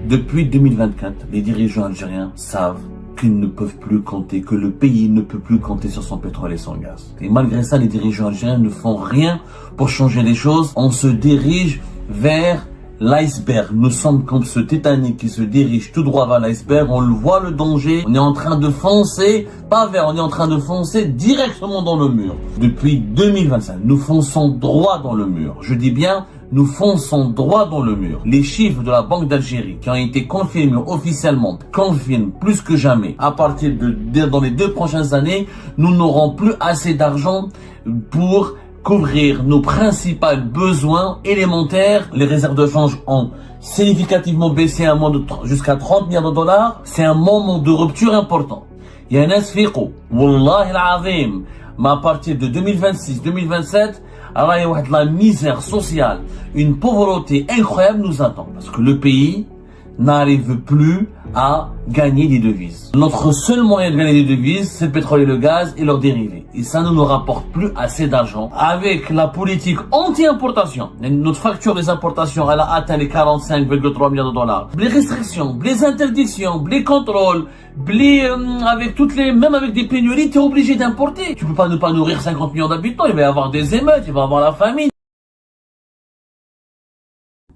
Depuis 2024, les dirigeants algériens savent qu'ils ne peuvent plus compter, que le pays ne peut plus compter sur son pétrole et son gaz. Et malgré ça, les dirigeants algériens ne font rien pour changer les choses. On se dirige vers l'iceberg. Nous sommes comme ce Titanic qui se dirige tout droit vers l'iceberg. On le voit, le danger. On est en train de foncer, pas vers, on est en train de foncer directement dans le mur. Depuis 2025, nous fonçons droit dans le mur. Je dis bien, nous fonçons droit dans le mur. Les chiffres de la Banque d'Algérie qui ont été confirmés officiellement confirment plus que jamais. À partir dans les 2 prochaines années, nous n'aurons plus assez d'argent pour couvrir nos principaux besoins élémentaires. Les réserves de change ont significativement baissé jusqu'à 30 milliards de dollars. C'est un moment de rupture important. Il y a un asfiqo. Wallahi al-azim. Mais à partir de 2026-2027, la misère sociale, une pauvreté incroyable nous attend. Parce que le pays n'arrive plus à gagner des devises. Notre seul moyen de gagner des devises, c'est le pétrole et le gaz et leurs dérivés. Et ça ne nous rapporte plus assez d'argent. Avec la politique anti-importation, notre facture des importations, elle a atteint les 45,3 milliards de dollars. Les restrictions, les interdictions, les contrôles, même avec des pénuries, tu es obligé d'importer. Tu peux pas ne pas nourrir 50 millions d'habitants, il va y avoir des émeutes, il va y avoir la famine.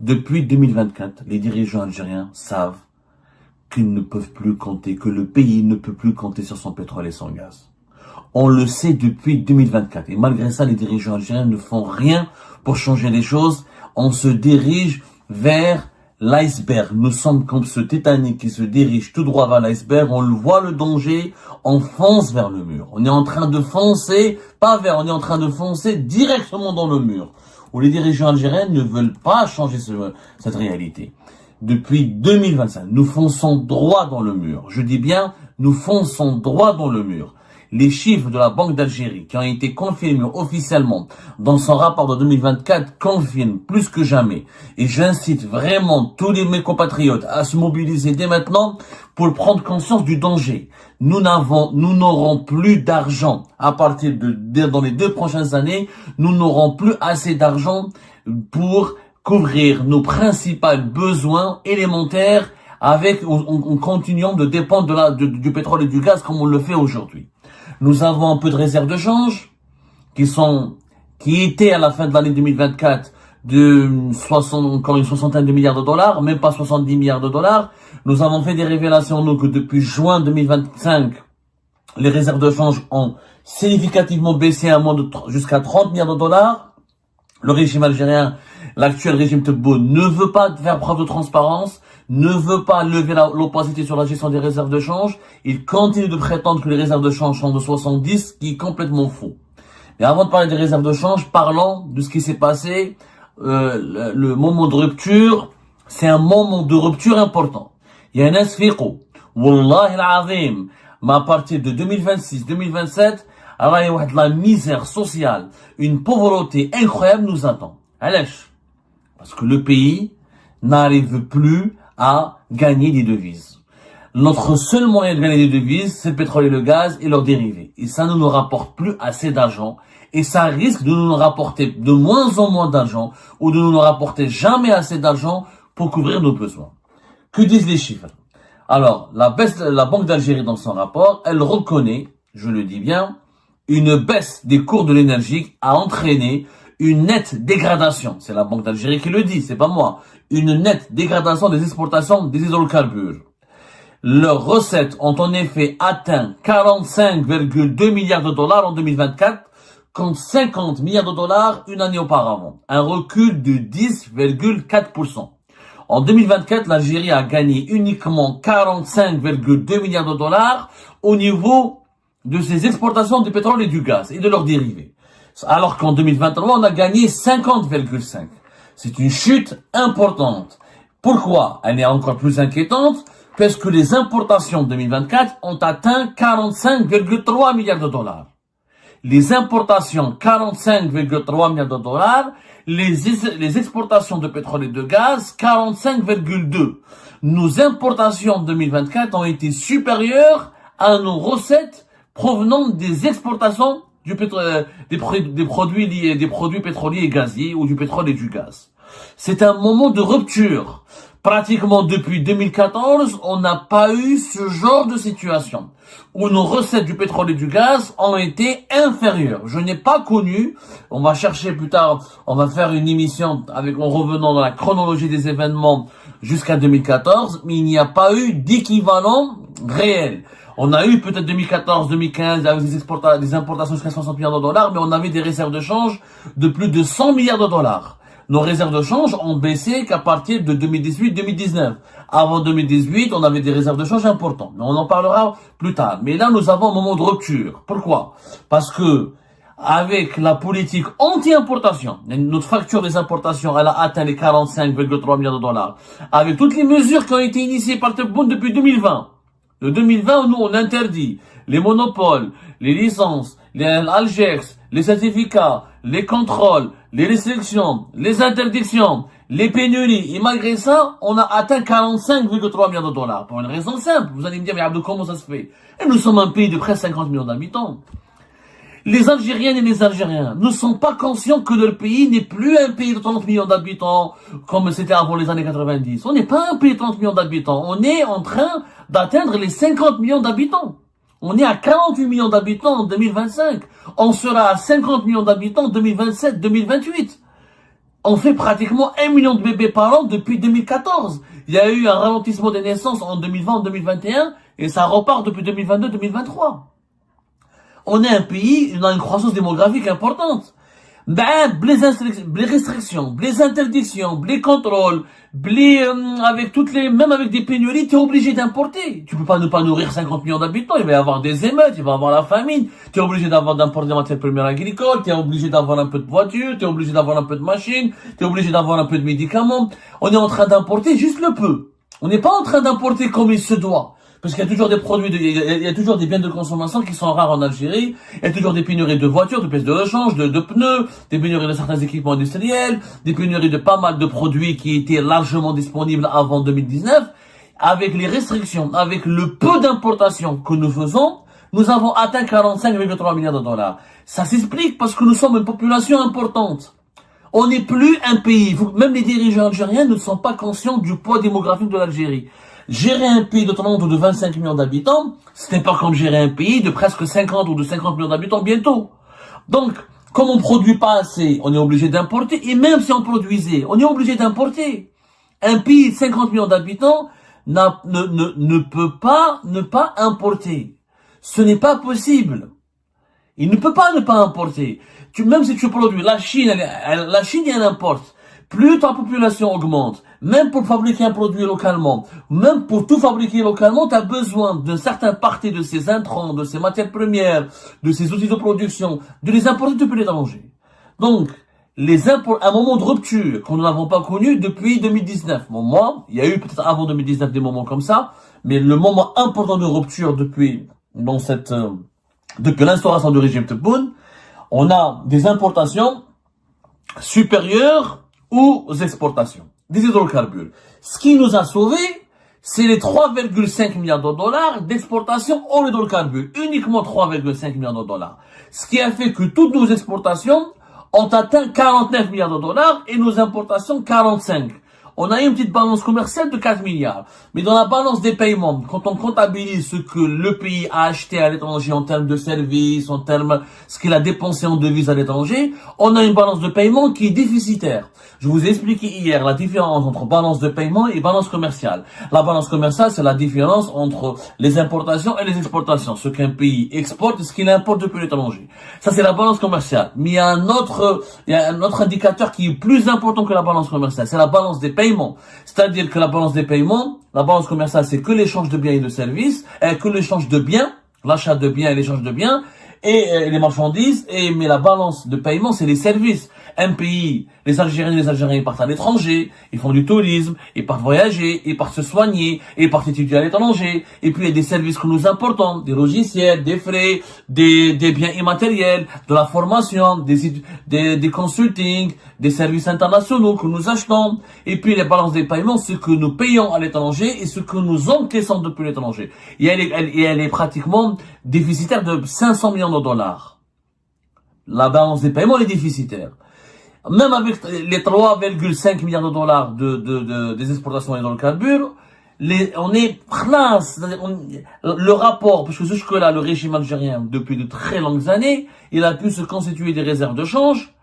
Depuis 2024, les dirigeants algériens savent qu'ils ne peuvent plus compter, que le pays ne peut plus compter sur son pétrole et son gaz. On le sait depuis 2024. Et malgré ça, les dirigeants algériens ne font rien pour changer les choses. On se dirige vers l'iceberg. Nous sommes comme ce Titanic qui se dirige tout droit vers l'iceberg. On le voit, le danger. On fonce vers le mur. On est en train de foncer, on est en train de foncer directement dans le mur. Où les dirigeants algériens ne veulent pas changer cette réalité. Depuis 2025, nous fonçons droit dans le mur. Je dis bien, nous fonçons droit dans le mur. Les chiffres de la Banque d'Algérie qui ont été confirmés officiellement dans son rapport de 2024 confirment plus que jamais. Et j'incite vraiment tous mes compatriotes à se mobiliser dès maintenant pour prendre conscience du danger. Nous n'aurons plus d'argent à partir dans les 2 prochaines années. Nous n'aurons plus assez d'argent pour couvrir nos principaux besoins élémentaires en continuant de dépendre du pétrole et du gaz comme on le fait aujourd'hui. Nous avons un peu de réserves de change qui étaient à la fin de l'année 2024 encore une soixantaine de milliards de dollars, même pas 70 milliards de dollars. Nous avons fait des révélations, que depuis juin 2025, les réserves de change ont significativement baissé jusqu'à 30 milliards de dollars. Le régime algérien, l'actuel régime Tebboune, ne veut pas faire preuve de transparence, ne veut pas lever l'opacité sur la gestion des réserves de change. Il continue de prétendre que les réserves de change sont de 70, ce qui est complètement faux. Mais avant de parler des réserves de change, parlons de ce qui s'est passé. Le moment de rupture, c'est un moment de rupture important. Il y a un asfiqo. Wallahi al-azim. Mais à partir de 2026-2027, la misère sociale, une pauvreté incroyable nous attend. Parce que le pays n'arrive plus à gagner des devises. Notre seul moyen de gagner des devises, c'est le pétrole et le gaz et leurs dérivés. Et ça ne nous rapporte plus assez d'argent. Et ça risque de nous rapporter de moins en moins d'argent ou de nous rapporter jamais assez d'argent pour couvrir nos besoins. Que disent les chiffres? Alors, la Banque d'Algérie dans son rapport, elle reconnaît, je le dis bien, une baisse des cours de l'énergie a entraîné une nette dégradation. C'est la Banque d'Algérie qui le dit, c'est pas moi. Une nette dégradation des exportations des hydrocarbures. Leurs recettes ont en effet atteint 45,2 milliards de dollars en 2024, contre 50 milliards de dollars une année auparavant. Un recul de 10,4%. En 2024, l'Algérie a gagné uniquement 45,2 milliards de dollars au niveau de ses exportations du pétrole et du gaz et de leurs dérivés. Alors qu'en 2023, on a gagné 50,5. C'est une chute importante. Pourquoi? Elle est encore plus inquiétante parce que les importations de 2024 ont atteint 45,3 milliards de dollars. Les importations, 45,3 milliards de dollars. Les exportations de pétrole et de gaz, 45,2. Nos importations de 2024 ont été supérieures à nos recettes provenant des exportations des produits pétroliers et gaziers ou du pétrole et du gaz. C'est un moment de rupture Pratiquement depuis 2014, on n'a pas eu ce genre de situation où nos recettes du pétrole et du gaz ont été inférieures. Je n'ai pas connu, on va chercher plus tard, on va faire une émission en revenant dans la chronologie des événements jusqu'à 2014, mais il n'y a pas eu d'équivalent réel. On a eu peut-être 2014, 2015 avec des importations jusqu'à 60 milliards de dollars, mais on avait des réserves de change de plus de 100 milliards de dollars. Nos réserves de change ont baissé qu'à partir de 2018-2019. Avant 2018, on avait des réserves de change importantes. Mais on en parlera plus tard. Mais là, nous avons un moment de rupture. Pourquoi? Parce que, avec la politique anti-importation, notre facture des importations, elle a atteint les 45,3 milliards de dollars. Avec toutes les mesures qui ont été initiées par Tebboune depuis 2020. De 2020, nous, on interdit les monopoles, les licences, les Algex, les certificats, les contrôles, les restrictions, les interdictions, les pénuries. Et malgré ça, on a atteint 45,3 milliards de dollars. Pour une raison simple. Vous allez me dire, mais Abdou, comment ça se fait? Et nous sommes un pays de près de 50 millions d'habitants. Les Algériennes et les Algériens ne sont pas conscients que leur pays n'est plus un pays de 30 millions d'habitants comme c'était avant les années 90. On n'est pas un pays de 30 millions d'habitants. On est en train d'atteindre les 50 millions d'habitants. On est à 48 millions d'habitants en 2025. On sera à 50 millions d'habitants en 2027-2028. On fait pratiquement 1 million de bébés par an depuis 2014. Il y a eu un ralentissement des naissances en 2020, en 2021 et ça repart depuis 2022-2023. On est un pays, on a une croissance démographique importante. Ben, les restrictions, les interdictions, les contrôles, avec même avec des pénuries, tu es obligé d'importer. Tu peux pas ne pas nourrir 50 millions d'habitants, il va y avoir des émeutes, il va y avoir la famine. Tu es obligé d'importer des matières premières agricoles, tu es obligé d'avoir un peu de voitures, tu es obligé d'avoir un peu de machines, tu es obligé d'avoir un peu de médicaments. On est en train d'importer juste le peu. On n'est pas en train d'importer comme il se doit. Parce qu'il y a toujours des produits, il y a toujours des biens de consommation qui sont rares en Algérie. Il y a toujours des pénuries de voitures, de pièces de rechange, de pneus, des pénuries de certains équipements industriels, des pénuries de pas mal de produits qui étaient largement disponibles avant 2019. Avec les restrictions, avec le peu d'importation que nous faisons, nous avons atteint 45,3 milliards de dollars. Ça s'explique parce que nous sommes une population importante. On n'est plus un pays. Même les dirigeants algériens ne sont pas conscients du poids démographique de l'Algérie. Gérer un pays de 30 ou de 25 millions d'habitants, ce n'est pas comme gérer un pays de presque 50 ou de 50 millions d'habitants bientôt. Donc, comme on produit pas assez, on est obligé d'importer. Et même si on produisait, on est obligé d'importer. Un pays de 50 millions d'habitants ne peut pas ne pas importer. Ce n'est pas possible. Il ne peut pas ne pas importer. Même si tu produis, la Chine, elle importe. Plus ta population augmente, même pour fabriquer un produit localement, même pour tout fabriquer localement, tu as besoin d'une certaine partie de ces intrants, de ces matières premières, de ces outils de production, de les importer depuis l'étranger. Donc, un moment de rupture que nous n'avons pas connu depuis 2019. Bon, moi, il y a eu peut-être avant 2019 des moments comme ça, mais le moment important de rupture depuis l'instauration du régime Tebboune, on a des importations supérieures aux exportations des hydrocarbures. Ce qui nous a sauvés, c'est les 3,5 milliards de dollars d'exportation en hydrocarbures. Uniquement 3,5 milliards de dollars. Ce qui a fait que toutes nos exportations ont atteint 49 milliards de dollars et nos importations 45. On a eu une petite balance commerciale de 4 milliards. Mais dans la balance des paiements, quand on comptabilise ce que le pays a acheté à l'étranger en termes de services, en termes ce qu'il a dépensé en devises à l'étranger, on a une balance de paiement qui est déficitaire. Je vous ai expliqué hier la différence entre balance de paiement et balance commerciale. La balance commerciale, c'est la différence entre les importations et les exportations. Ce qu'un pays exporte et ce qu'il importe depuis l'étranger. Ça, c'est la balance commerciale. Mais il y a un autre indicateur qui est plus important que la balance commerciale. C'est la balance des paiements. C'est-à-dire que la balance des paiements, la balance commerciale, c'est que l'échange de biens et de services, que l'échange de biens, l'achat de biens et l'échange de biens, et les marchandises, mais la balance de paiement, c'est les services. Un pays, les Algériens et les Algériens partent à l'étranger, ils font du tourisme, ils partent voyager, ils partent se soigner, ils partent étudier à l'étranger, et puis il y a des services que nous importons, des logiciels, des frais, des biens immatériels, de la formation, des consulting, des services internationaux que nous achetons, et puis les balances des paiements, ce que nous payons à l'étranger et ce que nous encaissons depuis l'étranger. Et elle est pratiquement déficitaire de 500 millions de dollars. La balance des paiements est déficitaire. même avec les 3,5 milliards de dollars des exportations d'hydrocarbures, on est classe, le rapport, parce que jusque-là, le régime algérien, depuis de très longues années, il a pu se constituer des réserves de change,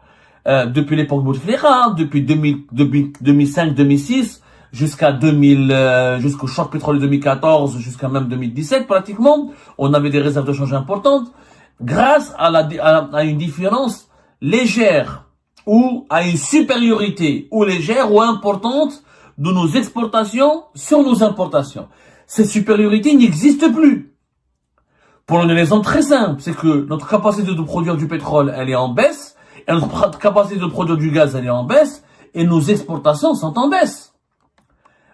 depuis l'époque Bouteflika, depuis 2005-2006, jusqu'au choc pétrolier 2014, jusqu'à même 2017, pratiquement, on avait des réserves de change importantes, grâce à une différence légère, ou à une supériorité, ou légère, ou importante, de nos exportations sur nos importations. Cette supériorité n'existe plus. Pour une raison très simple, c'est que notre capacité de produire du pétrole, elle est en baisse, et notre capacité de produire du gaz, elle est en baisse, et nos exportations sont en baisse.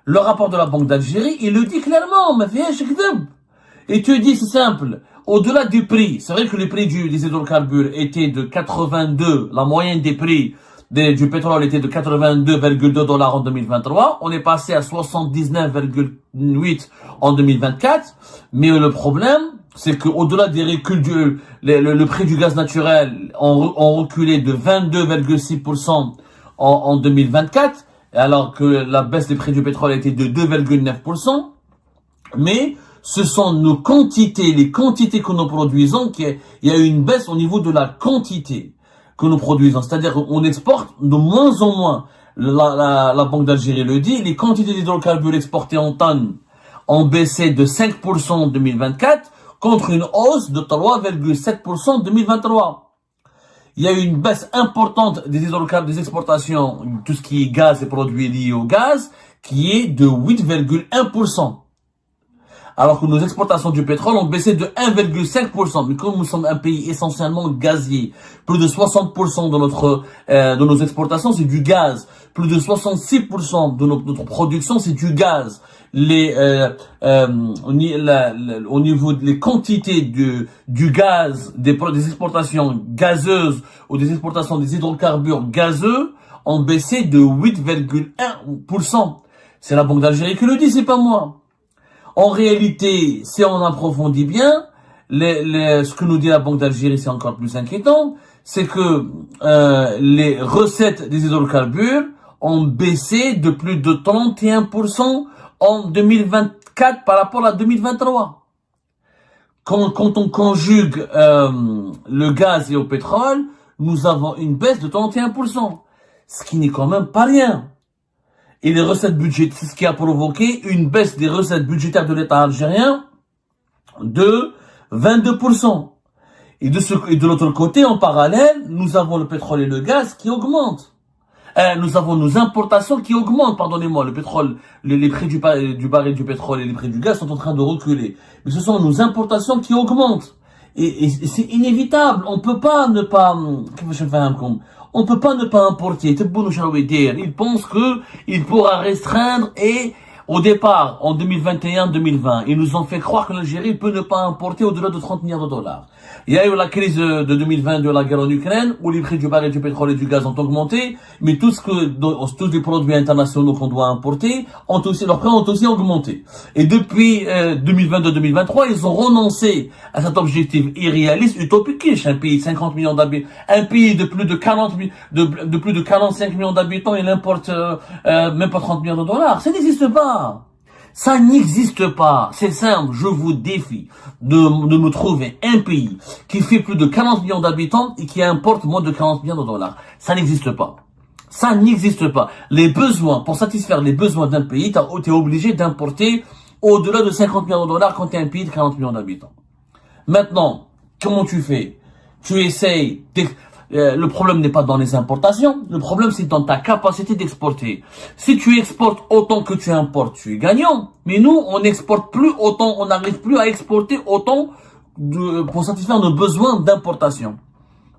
Le rapport de la Banque d'Algérie, il le dit clairement, mais viens, et tu dis, c'est simple, au-delà du prix, c'est vrai que le prix des hydrocarbures était de 82, la moyenne des prix du pétrole était de 82,2 dollars en 2023. On est passé à 79,8 en 2024. Mais le problème, c'est que au-delà des reculs le prix du gaz naturel ont reculé de 22,6% en 2024, alors que la baisse des prix du pétrole était de 2,9%. Mais ce sont nos quantités, les quantités que nous produisons, il y a eu une baisse au niveau de la quantité que nous produisons. C'est-à-dire qu'on exporte de moins en moins. La Banque d'Algérie le dit, les quantités d'hydrocarbures exportées en tonnes ont baissé de 5% en 2024 contre une hausse de 3,7% en 2023. Il y a eu une baisse importante des hydrocarbures, des exportations, tout ce qui est gaz et produits liés au gaz, qui est de 8,1%. Alors que nos exportations du pétrole ont baissé de 1,5%. Mais comme nous sommes un pays essentiellement gazier, plus de 60% de nos exportations, c'est du gaz. Plus de 66% de notre production, c'est du gaz. Au niveau des quantités du gaz, des exportations gazeuses ou des exportations des hydrocarbures gazeux ont baissé de 8,1%. C'est la Banque d'Algérie qui le dit, c'est pas moi. En réalité, si on approfondit bien, ce que nous dit la Banque d'Algérie, c'est encore plus inquiétant, c'est que les recettes des hydrocarbures ont baissé de plus de 31% en 2024 par rapport à 2023. Quand on conjugue le gaz et le pétrole, nous avons une baisse de 31%, ce qui n'est quand même pas rien. Et les recettes budgétaires, c'est ce qui a provoqué une baisse des recettes budgétaires de l'État algérien de 22%. Et de l'autre côté, en parallèle, nous avons le pétrole et le gaz qui augmentent. Nous avons nos importations qui augmentent, pardonnez-moi. Le pétrole, les prix du baril du pétrole et les prix du gaz sont en train de reculer. Mais ce sont nos importations qui augmentent. Et c'est inévitable. On peut pas ne pas, on peut pas ne pas importer. Il pense il pourra restreindre et, au départ, en 2021-2020, ils nous ont fait croire que l'Algérie peut ne pas importer au-delà de 30 milliards de dollars. Il y a eu la crise de 2020 de la guerre en Ukraine, où les prix du baril du pétrole et du gaz ont augmenté, mais tous les produits internationaux qu'on doit importer leurs prix ont aussi augmenté. Et depuis 2022-2023, ils ont renoncé à cet objectif irréaliste, utopique. Un pays de 50 millions d'habitants, un pays de plus de 45 millions d'habitants, il importe même pas 30 milliards de dollars. Ça n'existe pas. Ça n'existe pas. C'est simple. Je vous défie de me trouver un pays qui fait plus de 40 millions d'habitants et qui importe moins de 40 millions de dollars. Ça n'existe pas. Ça n'existe pas. Pour satisfaire les besoins d'un pays, t'es obligé d'importer au-delà de 50 millions de dollars quand t'es un pays de 40 millions d'habitants. Maintenant, comment tu fais? Tu essayes le problème n'est pas dans les importations, le problème c'est dans ta capacité d'exporter. Si tu exportes autant que tu importes, tu es gagnant. Mais nous, on n'exporte plus autant, on n'arrive plus à exporter autant pour satisfaire nos besoins d'importation.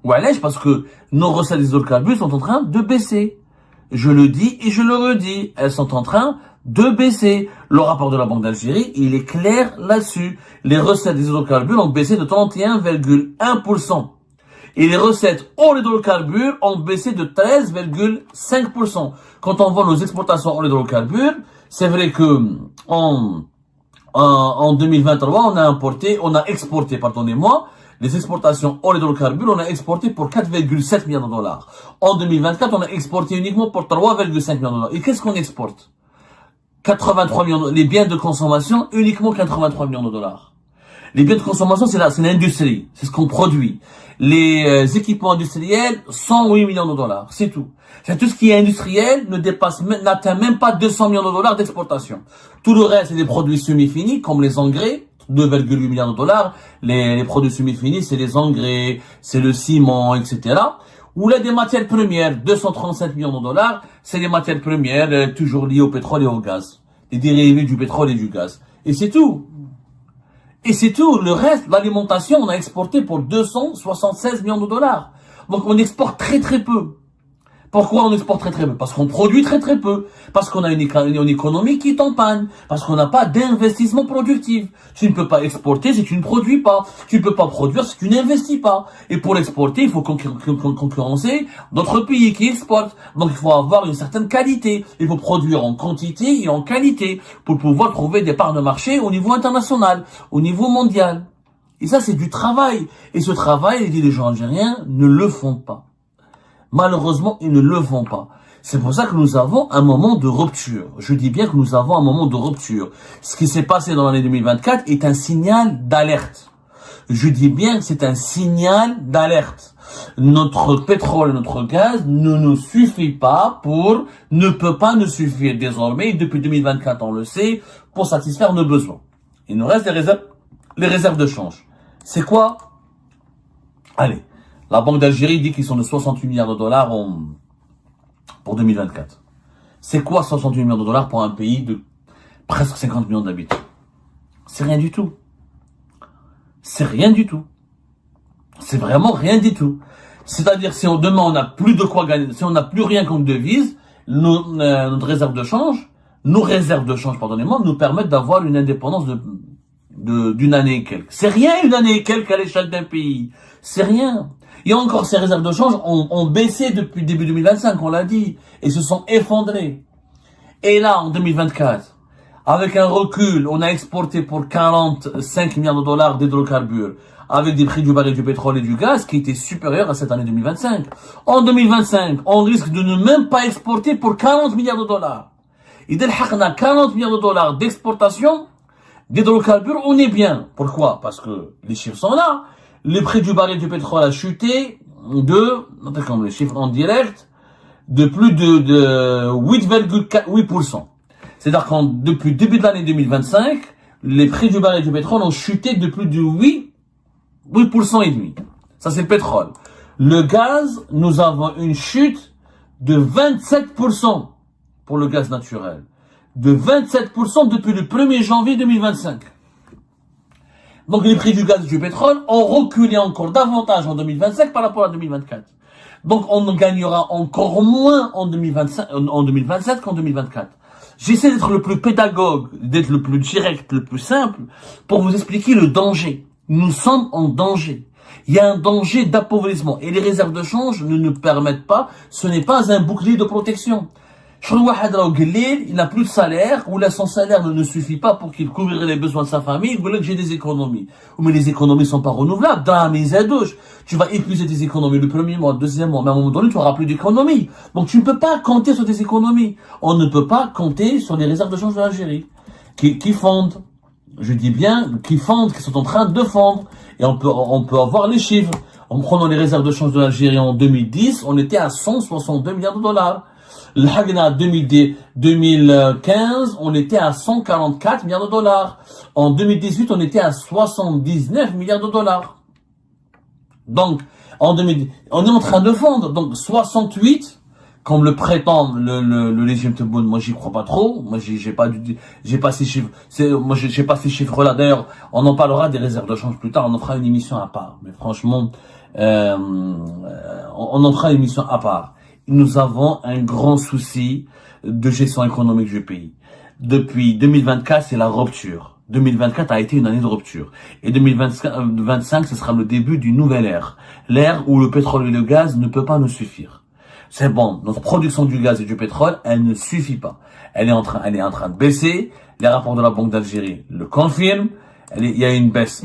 Ouais, parce que nos recettes des hydrocarbures sont en train de baisser. Je le dis et je le redis, elles sont en train de baisser. Le rapport de la Banque d'Algérie, il est clair là-dessus. Les recettes des hydrocarbures ont baissé de 31,1%. Et les recettes hors hydrocarbures ont baissé de 13,5%. Quand on voit nos exportations hors hydrocarbures, c'est vrai que en 2023, on a exporté, les exportations hors hydrocarbures, on a exporté pour 4,7 milliards de dollars. En 2024, on a exporté uniquement pour 3,5 milliards de dollars. Et qu'est-ce qu'on exporte? 83 millions les biens de consommation, uniquement 83 millions de dollars. Les biens de consommation, c'est l'industrie. C'est ce qu'on produit. Les équipements industriels, 108 millions de dollars. C'est tout. C'est tout ce qui est industriel n'atteint même pas 200 millions de dollars d'exportation. Tout le reste, c'est des produits semi-finis, comme les engrais, 2,8 milliards de dollars. Les produits semi-finis, c'est les engrais, c'est le ciment, etc. Ou là, des matières premières, 237 millions de dollars, c'est les matières premières toujours liées au pétrole et au gaz. Les dérivés du pétrole et du gaz. Et c'est tout. Et c'est tout. Le reste, l'alimentation, on a exporté pour 276 millions de dollars. Donc on exporte très très peu. Pourquoi on exporte très très peu? Parce qu'on produit très très peu. Parce qu'on a une économie qui est en panne. Parce qu'on n'a pas d'investissement productif. Tu ne peux pas exporter si tu ne produis pas. Tu ne peux pas produire si tu n'investis pas. Et pour exporter, il faut concurrencer d'autres pays qui exportent. Donc il faut avoir une certaine qualité. Il faut produire en quantité et en qualité pour pouvoir trouver des parts de marché au niveau international, au niveau mondial. Et ça, c'est du travail. Et ce travail, les dirigeants algériens ne le font pas. Malheureusement, ils ne le font pas. C'est pour ça que nous avons un moment de rupture. Je dis bien que nous avons un moment de rupture. Ce qui s'est passé dans l'année 2024 est un signal d'alerte. Je dis bien que c'est un signal d'alerte. Notre pétrole, notre gaz ne nous suffit pas ne peut pas nous suffire désormais, depuis 2024, on le sait, pour satisfaire nos besoins. Il nous reste les réserves de change. C'est quoi? Allez. La Banque d'Algérie dit qu'ils sont de 68 milliards de dollars pour 2024. C'est quoi 68 milliards de dollars pour un pays de presque 50 millions d'habitants? C'est rien du tout. C'est rien du tout. C'est vraiment rien du tout. C'est-à-dire, si demain on n'a plus de quoi gagner, si on n'a plus rien comme devise, notre réserve de change, nos réserves de change, pardonnez-moi, nous permettent d'avoir une indépendance d'une année et quelques. C'est rien une année et quelques à l'échelle d'un pays. C'est rien. Et encore, ces réserves de change ont baissé depuis début 2025, on l'a dit, et se sont effondrées. Et là, en 2024, avec un recul, on a exporté pour 45 milliards de dollars d'hydrocarbures, avec des prix du baril du pétrole et du gaz qui étaient supérieurs à cette année 2025. En 2025, on risque de ne même pas exporter pour 40 milliards de dollars. Et dès qu'on a 40 milliards de dollars d'exportation d'hydrocarbures, on est bien. Pourquoi? Parce que les chiffres sont là. Le prix du baril du pétrole a chuté les chiffres en direct, de plus de 8,8%. C'est-à-dire que depuis le début de l'année 2025, les prix du baril du pétrole ont chuté de plus de 8% et demi. Ça, c'est le pétrole. Le gaz, nous avons une chute de 27% pour le gaz naturel. De 27% depuis le 1er janvier 2025. Donc les prix du gaz et du pétrole ont reculé encore davantage en 2025 par rapport à 2024. Donc on gagnera encore moins en 2027 qu'en 2024. J'essaie d'être le plus pédagogue, d'être le plus direct, le plus simple, pour vous expliquer le danger. Nous sommes en danger. Il y a un danger d'appauvrissement. Et les réserves de change ne nous permettent pas, ce n'est pas un bouclier de protection. Il n'a plus de salaire, ou là son salaire ne suffit pas pour qu'il couvre les besoins de sa famille, il dit que j'ai des économies. Mais les économies sont pas renouvelables. Tu vas épuiser tes économies le premier mois, le deuxième mois, mais à un moment donné, tu n'auras plus d'économies. Donc tu ne peux pas compter sur tes économies. On ne peut pas compter sur les réserves de change de l'Algérie, qui fondent. Je dis bien, qui fondent, qui sont en train de fondre. Et on peut avoir les chiffres. En prenant les réserves de change de l'Algérie en 2010, on était à 162 milliards de dollars. Le Hagna 2015, on était à 144 milliards de dollars. En 2018, on était à 79 milliards de dollars. Donc, on est en train de fondre. Donc, 68, comme le prétend le régime Tebboune, moi j'y crois pas trop. Moi j'ai pas ces chiffres. Moi j'ai pas ces chiffres-là. D'ailleurs, on en parlera des réserves de change plus tard. On en fera une émission à part. Mais franchement, on en fera une émission à part. Nous avons un grand souci de gestion économique du pays. Depuis 2024, c'est la rupture. 2024 a été une année de rupture. Et 2025, ce sera le début d'une nouvelle ère. L'ère où le pétrole et le gaz ne peut pas nous suffire. C'est bon, notre production du gaz et du pétrole, elle ne suffit pas. Elle est en train de baisser. Les rapports de la Banque d'Algérie le confirment. Il y a une baisse.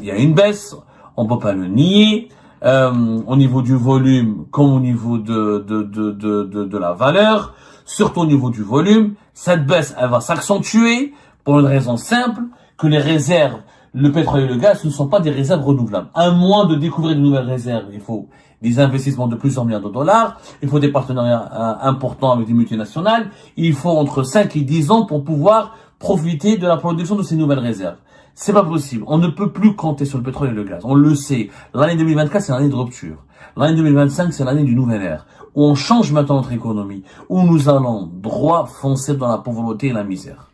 On peut pas le nier. Au niveau du volume comme au niveau de la valeur, surtout au niveau du volume, cette baisse, elle va s'accentuer pour une raison simple, que les réserves, le pétrole et le gaz, ce ne sont pas des réserves renouvelables. À moins de découvrir de nouvelles réserves, il faut des investissements de plusieurs milliards de dollars, il faut des partenariats importants avec des multinationales, il faut entre 5 et 10 ans pour pouvoir profiter de la production de ces nouvelles réserves. C'est pas possible. On ne peut plus compter sur le pétrole et le gaz. On le sait. L'année 2024, c'est l'année de rupture. L'année 2025, c'est l'année du nouvel ère. Où on change maintenant notre économie. Où nous allons droit foncer dans la pauvreté et la misère.